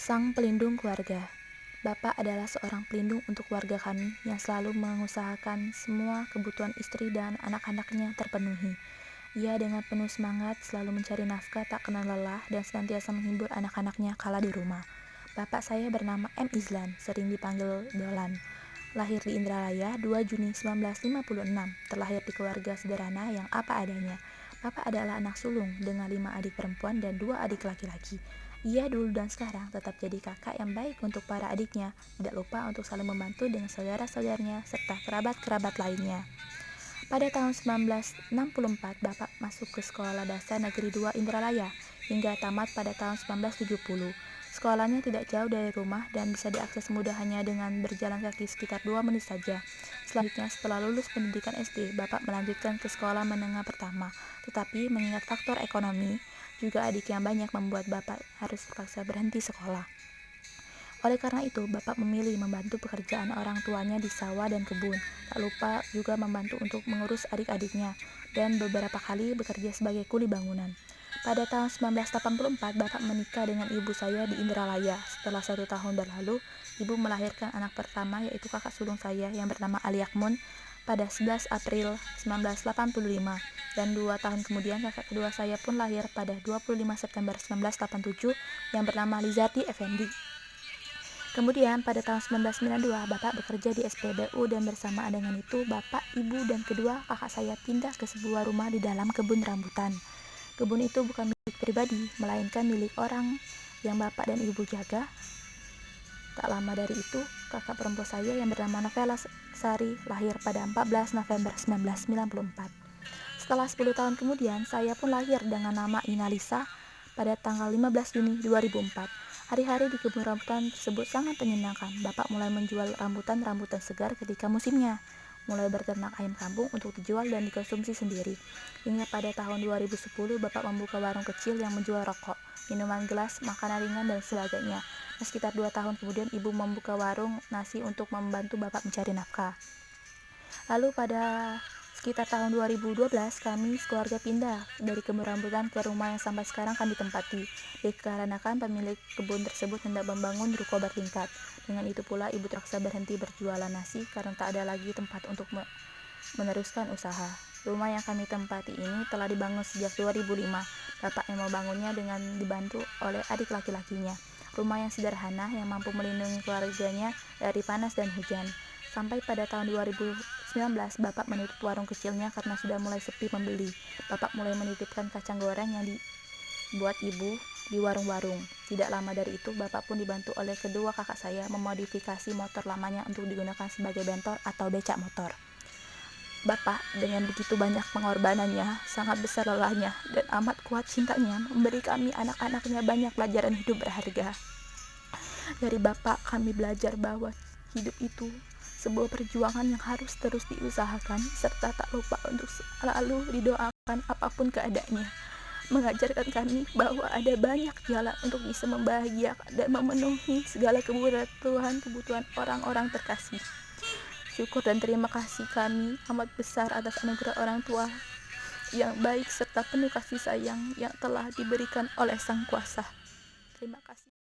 Sang pelindung keluarga. Bapak adalah seorang pelindung untuk keluarga kami yang selalu mengusahakan semua kebutuhan istri dan anak-anaknya terpenuhi. Ia dengan penuh semangat selalu mencari nafkah tak kenal lelah dan senantiasa menghibur anak-anaknya kala di rumah. Bapak saya bernama M. Izlan, sering dipanggil Dolan. Lahir di Indralaya 2 Juni 1956, terlahir di keluarga sederhana yang apa adanya. Bapak adalah anak sulung dengan 5 adik perempuan dan 2 adik laki-laki. Ia dulu dan sekarang tetap jadi kakak yang baik untuk para adiknya, tidak lupa untuk saling membantu dengan saudara-saudaranya serta kerabat-kerabat lainnya. Pada tahun 1964, Bapak masuk ke Sekolah Dasar Negeri 2 Indralaya hingga tamat pada tahun 1970. Sekolahnya tidak jauh dari rumah dan bisa diakses mudah hanya dengan berjalan kaki sekitar 2 menit saja. Selanjutnya, setelah lulus pendidikan SD, Bapak melanjutkan ke sekolah menengah pertama. Tetapi mengingat faktor ekonomi, juga adik yang banyak membuat Bapak harus terpaksa berhenti sekolah. Oleh karena itu, Bapak memilih membantu pekerjaan orang tuanya di sawah dan kebun. Tak lupa juga membantu untuk mengurus adik-adiknya dan beberapa kali bekerja sebagai kuli bangunan. Pada tahun 1984, Bapak menikah dengan ibu saya di Indralaya. Setelah 1 tahun berlalu, ibu melahirkan anak pertama yaitu kakak sulung saya yang bernama Aliakmun pada 11 April 1985 dan 2 tahun kemudian kakak kedua saya pun lahir pada 25 September 1987 yang bernama Lizardi Effendi. Kemudian pada tahun 1992 Bapak bekerja di SPBU dan bersamaan dengan itu Bapak, Ibu, dan kedua kakak saya pindah ke sebuah rumah di dalam kebun rambutan. Kebun itu bukan milik pribadi, melainkan milik orang yang Bapak dan Ibu jaga. Tak lama dari itu, kakak perempuan saya yang bernama Novela Sari lahir pada 14 November 1994. Setelah 10 tahun kemudian, saya pun lahir dengan nama Inalisa pada tanggal 15 Juni 2004. Hari-hari di kebun rambutan tersebut sangat menyenangkan. Bapak mulai menjual rambutan-rambutan segar ketika musimnya, mulai berternak ayam kampung untuk dijual dan dikonsumsi sendiri. Hingga pada tahun 2010, Bapak membuka warung kecil yang menjual rokok, minuman gelas, makanan ringan, dan sebagainya. Nah, sekitar 2 tahun kemudian, Ibu membuka warung nasi untuk membantu Bapak mencari nafkah. Lalu pada sekitar tahun 2012, kami sekeluarga pindah dari kebun rambutan ke rumah yang sampai sekarang kami tempati. Dikarenakan pemilik kebun tersebut hendak membangun ruko bertingkat. Dengan itu pula, ibu terpaksa berhenti berjualan nasi karena tak ada lagi tempat untuk meneruskan usaha. Rumah yang kami tempati ini telah dibangun sejak 2005. Bapak yang membangunnya dengan dibantu oleh adik laki-lakinya. Rumah yang sederhana yang mampu melindungi keluarganya dari panas dan hujan. Sampai pada tahun 2019, Bapak menutup warung kecilnya karena sudah mulai sepi pembeli. Bapak mulai menitipkan kacang goreng yang dibuat ibu di warung-warung. Tidak lama dari itu, Bapak pun dibantu oleh kedua kakak saya memodifikasi motor lamanya untuk digunakan sebagai bentor atau becak motor. Bapak dengan begitu banyak pengorbanannya, sangat besar lelahnya, dan amat kuat cintanya memberi kami anak-anaknya banyak pelajaran hidup berharga. Dari Bapak kami belajar bahwa hidup itu sebuah perjuangan yang harus terus diusahakan serta tak lupa untuk selalu didoakan apapun keadaannya. Mengajarkan kami bahwa ada banyak jalan untuk bisa membahagiakan dan memenuhi segala kebutuhan orang-orang terkasih. Syukur dan terima kasih kami amat besar atas anugerah orang tua yang baik serta penuh kasih sayang yang telah diberikan oleh Sang Kuasa. Terima kasih.